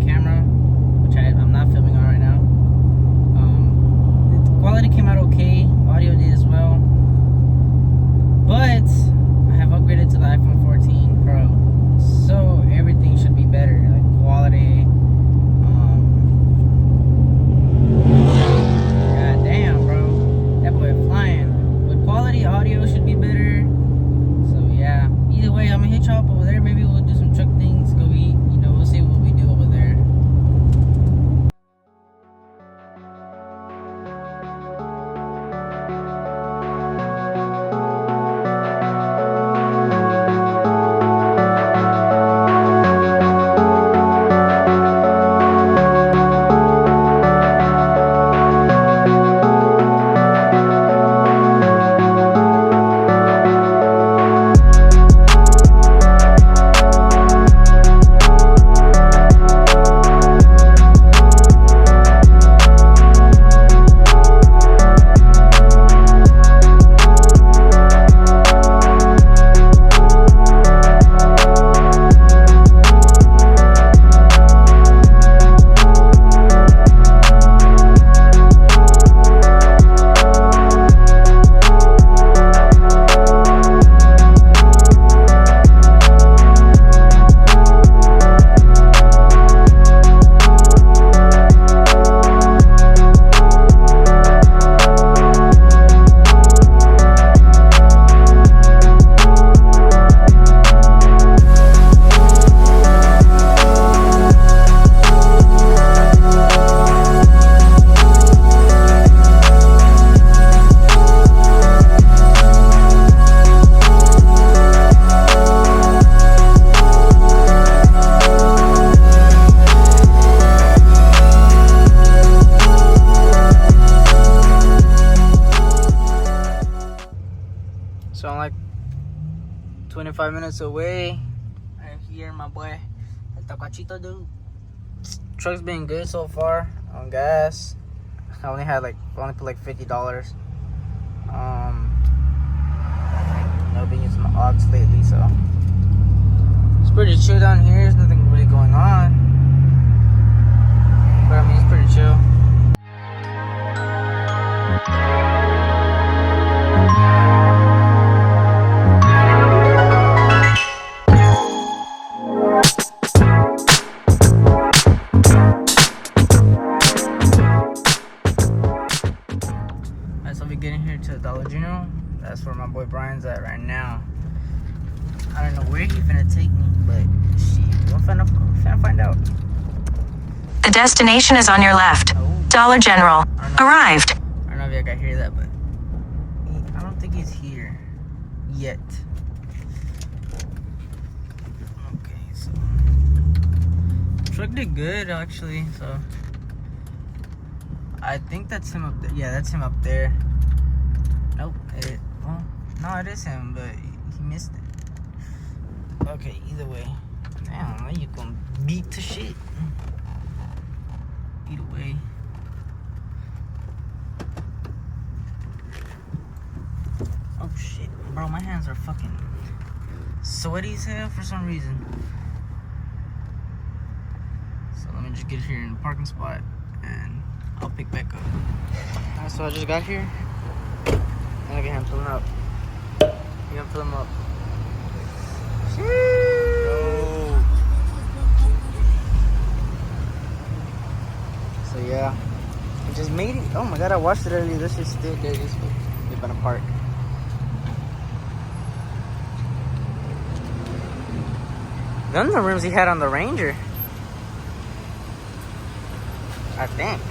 camera, which I'm not filming on right now. The quality came out okay. Audio did as well. But I have upgraded to the iPhone 14 Pro, so everything should be better, like quality. God damn, bro, that boy flying. But quality audio should be better. So yeah, either way, I'm gonna hit y'all up over there. Maybe we'll do some truck things, go eat. You know, we'll see what we do over there. So I'm like 25 minutes away. I'm here, my boy. El Tacachito, dude. Truck's been good so far on gas. I only put like $50. I've been using my aux lately, so it's pretty chill down here. There's nothing really going on, but I mean it's pretty chill. So we're getting here to Dollar General. That's where my boy Brian's at right now. I don't know where he's finna take me, but we're finna find out. The destination is on your left. Dollar General. Arrived. I don't know if y'all can hear that, but I don't think he's here yet. Okay, so truck did good actually, so I think that's him up there. Yeah, that's him up there. Nope. No, it is him, but he missed it. Okay, either way. Damn, you gonna beat to shit. Either way. Oh shit. Bro, my hands are fucking sweaty as hell for some reason. So let me just get here in the parking spot and I'll pick back up. Alright, so I just got here. And I can fill him up. You gonna fill him up. So yeah. I just made it. Oh my god, I watched it earlier. This is still there. This they've been apart. Those are the rims he had on the Ranger. I think.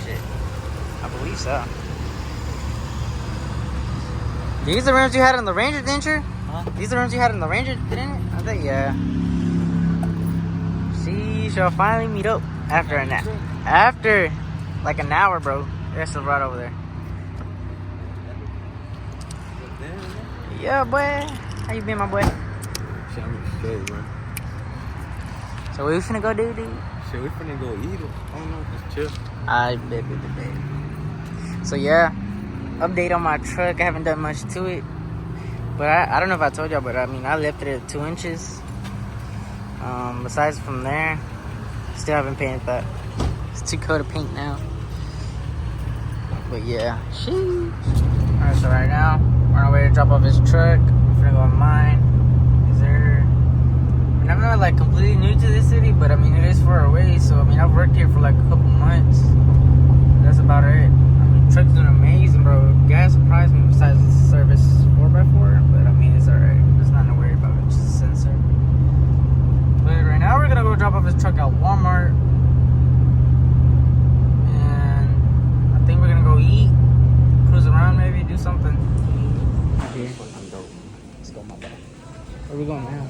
Shit. I believe so. These are the rims you had on the Ranger, didn't you? Huh? These are the rims you had on the Ranger, didn't it? I think, yeah. See, shall finally meet up after a nap. After like an hour, bro. There's still right over there. Yeah, boy. How you been, my boy? Shit, I'm straight, bro. So what we finna go do, dude? Shit, we finna go eat it. I don't know, just chill. I bet. So yeah, update on my truck. I haven't done much to it, but I don't know if I told y'all, but I mean I left it at 2 inches. Besides from there, Still haven't painted that. It's too coat of paint now. But yeah, sheesh. Alright, so right now, we're on our way to drop off his truck. We're gonna go on mine. Is there... I mean, I'm not like completely new to this city, but I mean, it is far away. So, I mean, I've worked here for like a couple months. That's about it. I mean, truck's doing amazing, bro. Gas surprised me besides the service 4x4, but I mean, it's alright. There's nothing to worry about. It's just a sensor. But right now, we're gonna go drop off his truck at Walmart. And I think we're gonna go eat, cruise around maybe, do something. Out here. Let's go, my bad. Where are we going now?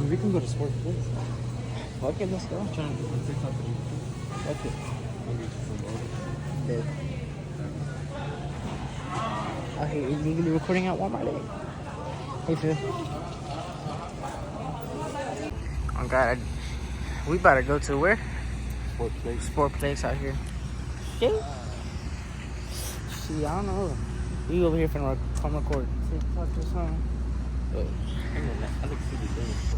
We can go to Sports Place. Fuck it, let's go. Fuck it. Dead. Oh, hey, illegally recording at Walmart, eh? Hey, Phil. Oh, God. We about to go to where? Sports Place. Sport Place out here. Yeah. See, I don't know. We over here finna come record TikTok or something. Alex City Limits.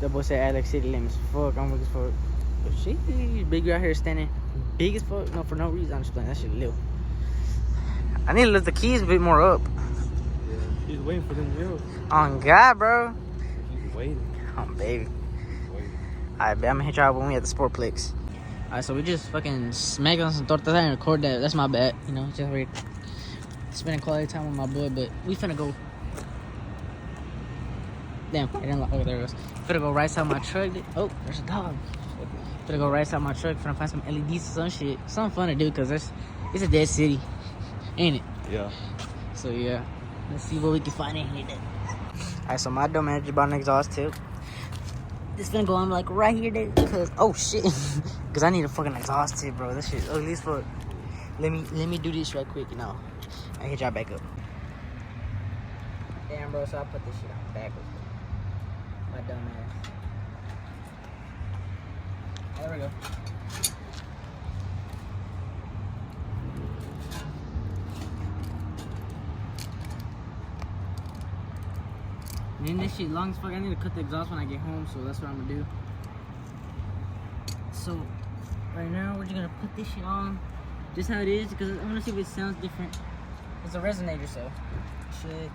That boy said Alex City Limits. Fuck, I'm weak as fuck. But shit, big out here standing big as fuck. No, for no reason. I'm just playing. That shit little. I need to lift the keys a bit more up. Yeah, he's waiting for them wheels. On God, bro. He's waiting. Oh, baby. Alright, I'm gonna hit y'all when we at the Sportplex. Alright, so we just fucking smacked on some tortas and record that. That's my bad, you know, just weird. Spending quality time with my boy, but we finna go. Damn, I didn't lock. Oh, there it goes. Finna go right side my truck. Oh, there's a dog. Finna go right side my truck. Finna find some LEDs or some shit. Something fun to do, cause it's a dead city, ain't it? Yeah. So yeah, let's see what we can find in here. Alright, so my dumb manager bought an exhaust tip. This finna go on like right here, dude. Cause oh shit, cause I need a fucking exhaust tip, bro. This shit ugly as fuck. Let me do this right quick, you know. I hit y'all back up. Damn, bro. So I put this shit on backwards. My dumb ass. Oh, there we go. And then this shit long as fuck. I need to cut the exhaust when I get home, so that's what I'm gonna do. So right now we're just gonna put this shit on just how it is, because I wanna see if it sounds different. It's a resonator, so shit.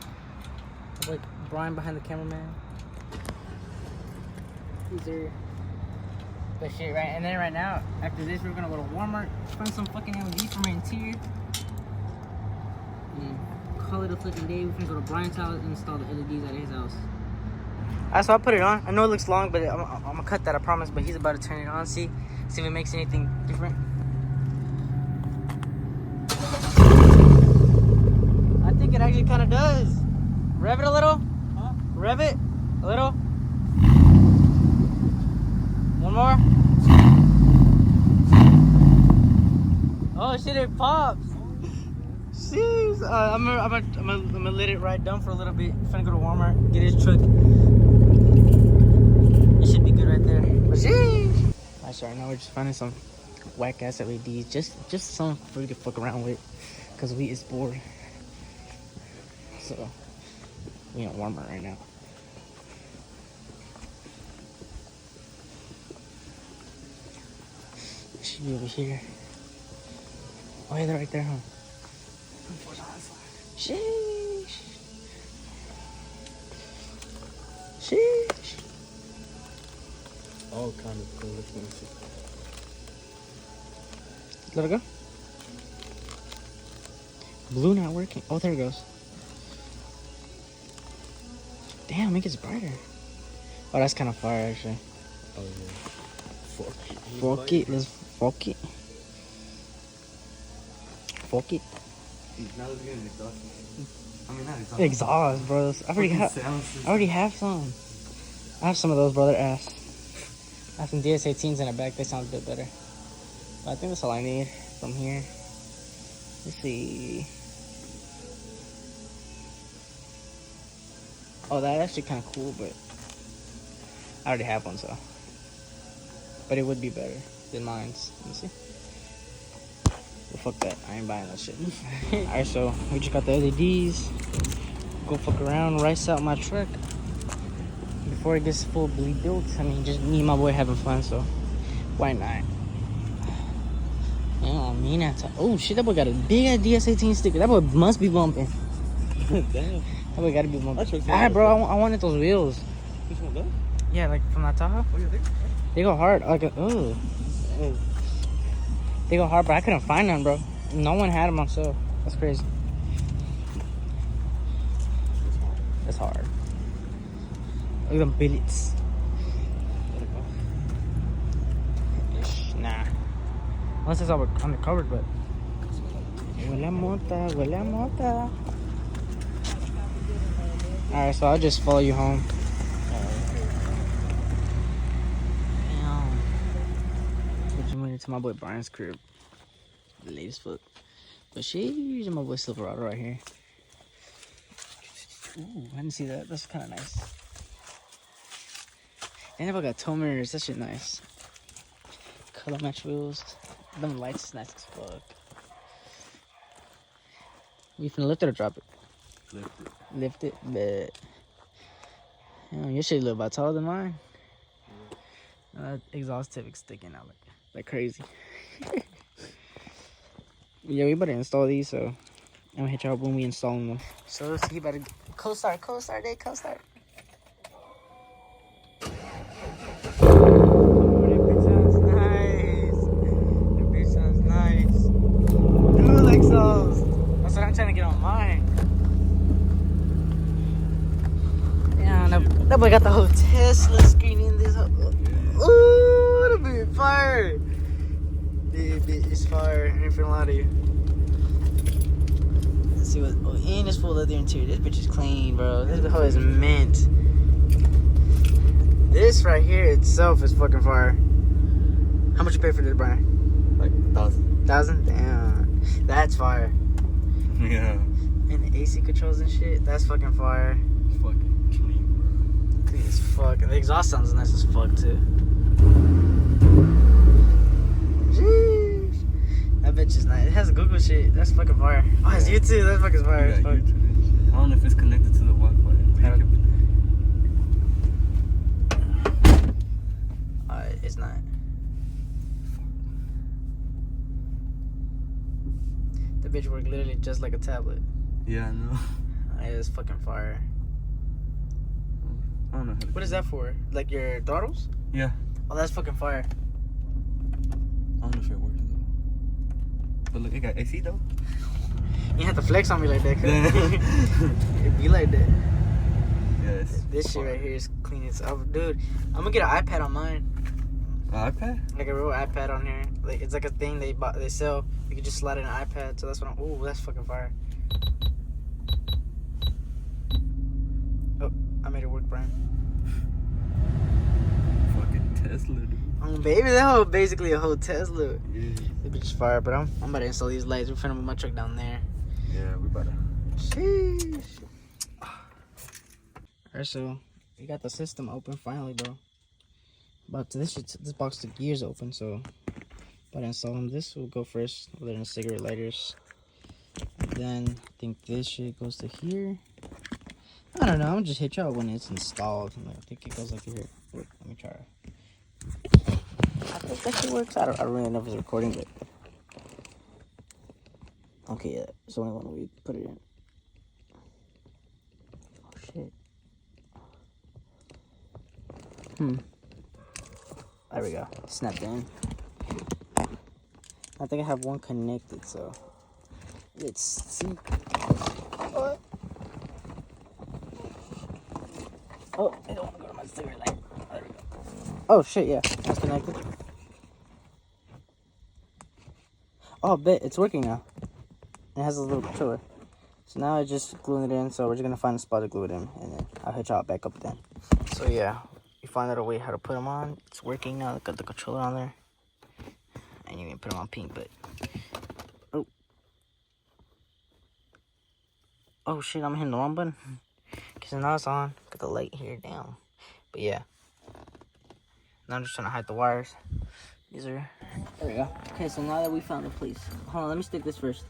Like Brian behind the cameraman. These are the shit, right? And then right now, after this, we're gonna go to Walmart, find some fucking LEDs for my interior. Call it a fucking day. We're gonna go to Brian's house and install the LEDs at his house. Alright, so I put it on. I know it looks long, but I'm gonna cut that, I promise. But he's about to turn it on. See if it makes anything different. I think it actually kind of does. Rev it a little. Huh? Rev it a little. One more. Oh shit! It pops. Jeez, I'm gonna let it ride down for a little bit. I'm finna go to Walmart, get his truck. It should be good right there. But sheesh. Alright, so right now we're just finding some whack ass LEDs, just some for you to fuck around with, cause we is bored. So we at Walmart right now. It should be over here. Oh yeah, they're right there, huh? Sheesh. Sheesh. All kind of cool. Let's see. Let it go. Blue not working. Oh, there it goes. Damn, it gets brighter. Oh, that's kind of fire, actually. Oh, yeah. Fork it. Let's fork it. Fork it. Now let's get an exhaust. I mean, not exhaust. Exhaust, bro. I already have some. I have some of those, brother ass. I have some DS18s in the back. They sound a bit better. But I think that's all I need from here. Let's see. Oh, that's actually kind of cool, but I already have one, so. But it would be better than mine's. Let me see. Well, fuck that. I ain't buying that shit. Alright, so we just got the LEDs. go fuck around, rice out my truck before it gets fully built. I mean, just me and my boy having fun, so why not? Yeah, me not. Oh shit, that boy got a big ass DS18 sticker. That boy must be bumping. Damn. That boy gotta be bumping. That's Ah, bro, I wanted those wheels. Which one, that? Yeah, like from that Tahoe. Oh, yeah, They go hard. Like, oh, they go hard, but I couldn't find none, bro. No one had them on sale. That's crazy. That's hard. Look at them billets. Nah. Unless it's all undercovered, but. Huele a mota, huele a mota. Alright, so I'll just follow you home. Damn. Just made it to my boy Brian's crib. The latest foot. But she's my boy Silverado right here. Ooh, I didn't see that. That's kind of nice. And if I got tow mirrors, that shit nice. Color match wheels. Them lights is nice as fuck. You finna lift it or drop it? Lift it. Lift it, but your shit a little bit taller than mine. That exhaust tip is sticking out like crazy. Yeah, we better install these, so I'm gonna hit y'all when we install them. So let's see, better co-start, day, co-start. Oh, that bitch sounds nice. That bitch sounds nice. Dual exhaust. That's what I'm trying to get on mine. Yeah, that boy got the whole Tesla screen in this. Ooh, that bitch fire. It's fire. I ain't finna lie to you. Let's see what. Oh, and it's full leather interior. This bitch is clean, bro. This hoe is mint. This right here itself is fucking fire. How much you pay for this, Brian? Like 1,000. 1,000? Damn. That's fire. Yeah. And the AC controls and shit. That's fucking fire. It's fucking clean, bro. Clean as fuck. And the exhaust sounds nice as fuck, too. Jeez. That bitch is nice. It has Google shit. That's fucking fire. Oh, it's YouTube. That's fucking fire. Yeah, YouTube and shit. I don't know if it's connected to the Wi-Fi. It's not. The bitch work literally just like a tablet. Yeah, I know. It's fucking fire. I don't know how to What is that for? Like your throttles? Yeah. Oh, that's fucking fire. I don't know if it works though. But look, it got AC though. You have to flex on me like that, cause Yeah. it be like that. Yeah, This shit right here is clean as dude. I'm gonna get an iPad on mine. iPad? Like a real iPad on here. Like it's like a thing they sell. You can just slide in an iPad. So that's what I'm. Ooh, that's fucking fire. Oh, I made it work, Brian. Fucking Tesla, dude. Oh, baby, that whole basically a whole Tesla. Yeah. This bitch is fire, but I'm about to install these lights. We're finna move my truck down there. Yeah, we about to. Sheesh. Alright, so we got the system open finally, bro. But this box the gears open, so about to install them. This will go first, other than cigarette lighters. Then I think this shit goes to here. I don't know. I'm gonna just hit y'all when it's installed. I think it goes like here. Wait, let me try. I think that shit works. I don't really know if it's recording, but okay, yeah. It's the only one we put it in. Oh shit. There we go. Snapped in. I think I have one connected, so let's see. What? Oh, I don't want to go to my cigarette light. There we go. Oh shit, yeah, that's connected. Oh, bet it's working now. It has a little controller. So now I just gluing it in. So we're just gonna find a spot to glue it in, and then I'll hit y'all back up then. So yeah. You find out a way how to put them on. It's working now. Got the controller on there. And you can put them on pink, but oh shit! I'm hitting the wrong button. Cause now it's on. Got the light here down. But yeah. Now I'm just trying to hide the wires. These are. There we go. Okay, so now that we found the place, hold on. Let me stick this first.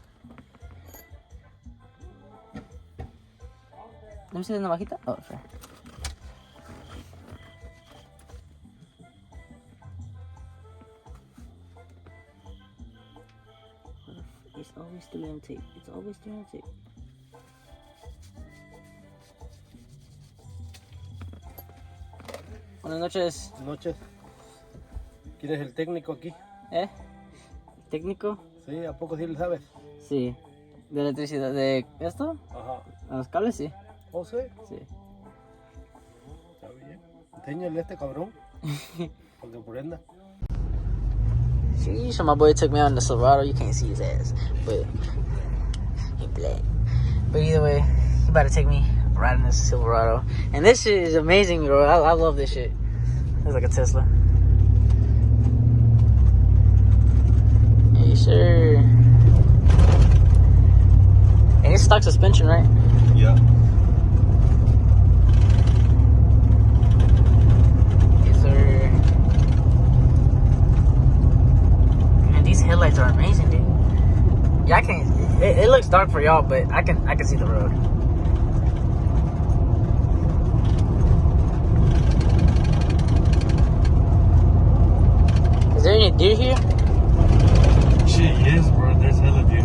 Let me see the navajita. Oh, sorry. It's always 3 on tape. It's always 3 on tape. Buenas noches. Noches. ¿Quién es el técnico aquí? ¿Eh? ¿Técnico? Sí, ¿a poco sí le sabes? Sí. ¿De electricidad? ¿De esto? Ajá. ¿A los cables? Sí. ¿Oh, sí? Sí. Está bien. Enséñale a este cabrón. Porque prenda. Sheesh, my boy took me out in the Silverado. You can't see his ass, but he black. But either way, he about to take me riding this Silverado. And this shit is amazing, bro. I love this shit. It's like a Tesla. Hey, sure. And it's stock suspension, right? Yeah. Yes, sir. Man, these headlights are amazing, dude. Yeah, I can't. It looks dark for y'all, but I can see the road. Is there any deer here? Shit, yes, bro. There's hella deer.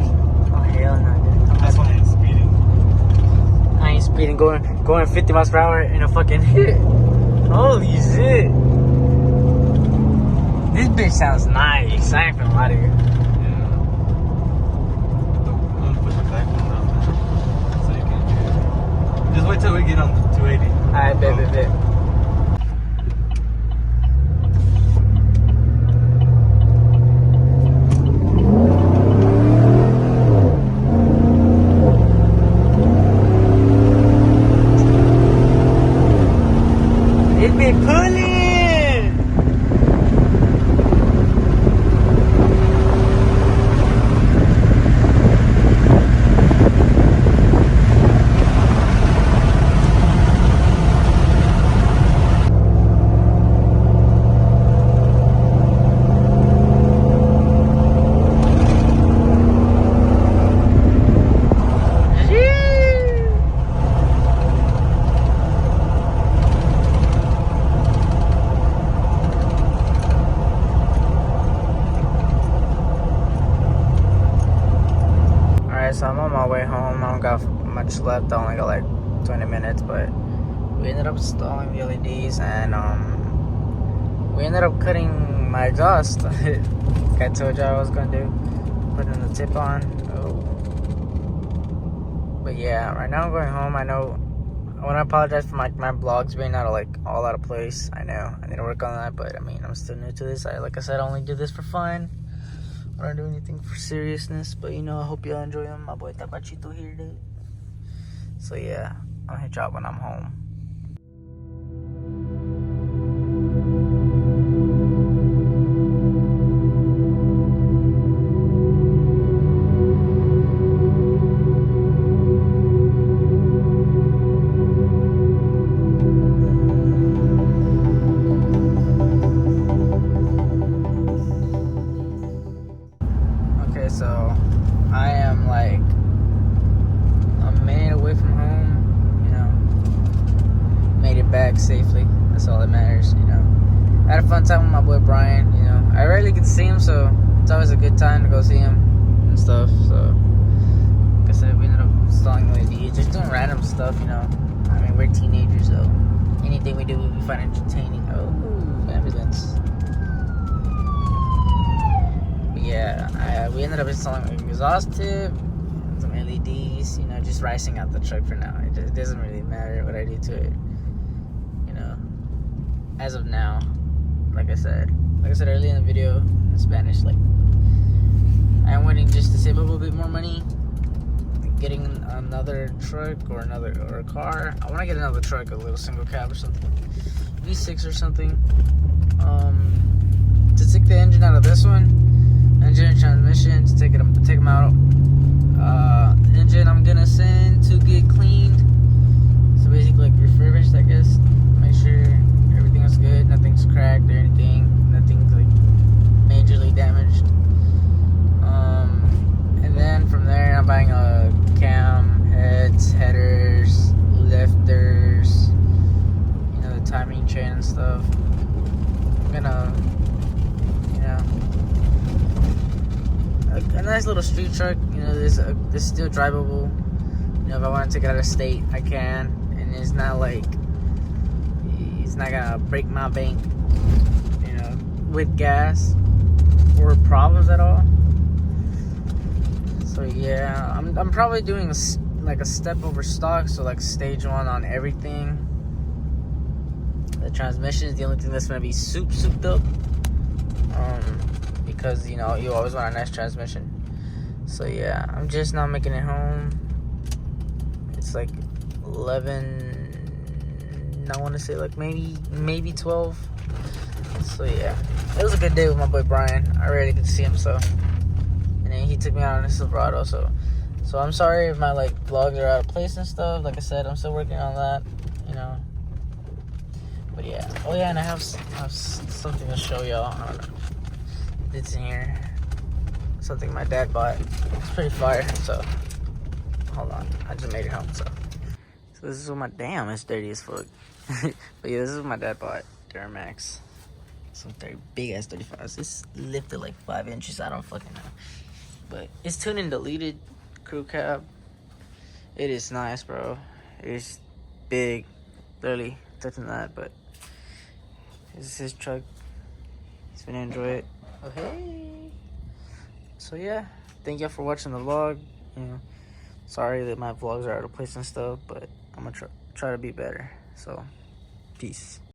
Oh hell no, dude. That's why I ain't speeding. I ain't speeding, going 50 miles per hour in a fucking hit. Holy shit. This bitch sounds nice. I ain't gonna lie to you. Yeah. I'm gonna put the back one on there so you can hear it. Just wait till we get on the 280. Alright, bet. It be pulling. So I'm on my way home. I don't got much left. I only got like 20 minutes, but we ended up installing the LEDs and we ended up cutting my exhaust. Like I told you I was gonna do, putting the tip on. Oh. But yeah, right now I'm going home. I know I want to apologize for my vlogs being out of place. I know I need to work on that, but I mean I'm still new to this. Like I said, I only do this for fun. I don't do anything for seriousness, but you know, I hope y'all enjoy them. My boy Tapachito here, dude. So yeah, I'll hit y'all when I'm home. So I am like a minute away from home, you know. Made it back safely. That's all that matters, you know. I had a fun time with my boy Brian, you know. I rarely get to see him, so it's always a good time to go see him and stuff. So like I said, we ended up installing LEDs, just doing random stuff, you know. I mean, we're teenagers, so anything we do we find entertaining. Oh, ambulance. Yeah, we ended up installing an exhaust tip, some LEDs, you know, just ricing out the truck for now. It doesn't really matter what I do to it, you know, as of now. Like I said earlier in the video in Spanish, like, I am waiting just to save a little bit more money, getting another truck or a car. I want to get another truck, a little single cab or something, V6 or something, to take the engine out of this one. Engine and transmission to take them out. Engine I'm gonna send to get cleaned. So basically like refurbished, I guess. Make sure everything is good, nothing's cracked or anything, nothing's like majorly damaged. And then from there I'm buying a cam, heads, headers, lift, little street truck, you know, this still drivable. You know, if I want to take it out of state, I can, and it's not like it's not gonna break my bank, you know, with gas or problems at all. So yeah, I'm probably doing like a step over stock, so like stage 1 on everything. The transmission is the only thing that's gonna be souped up, because you know you always want a nice transmission. So yeah, I'm just now making it home. It's like 11. I want to say like maybe 12. So yeah, it was a good day with my boy Brian. I really get to see him. So, and then he took me out on a Silverado. So I'm sorry if my like vlogs are out of place and stuff. Like I said, I'm still working on that. You know. But yeah. Oh yeah, and I have something to show y'all. I don't know. It's in here. Something my dad bought. It's pretty fire. So hold on, I just made it home. So this is what my it's dirty as fuck. But yeah, this is what my dad bought. Duramax. Some big ass 35s. It's lifted like 5 inches. I don't fucking know. But it's tuned and deleted crew cab. It is nice, bro. It's big, literally touching that. But this is his truck. He's gonna enjoy it. Oh hey. So yeah, thank y'all for watching the vlog. You know, sorry that my vlogs are out of place and stuff, but I'm gonna try to be better. So, peace.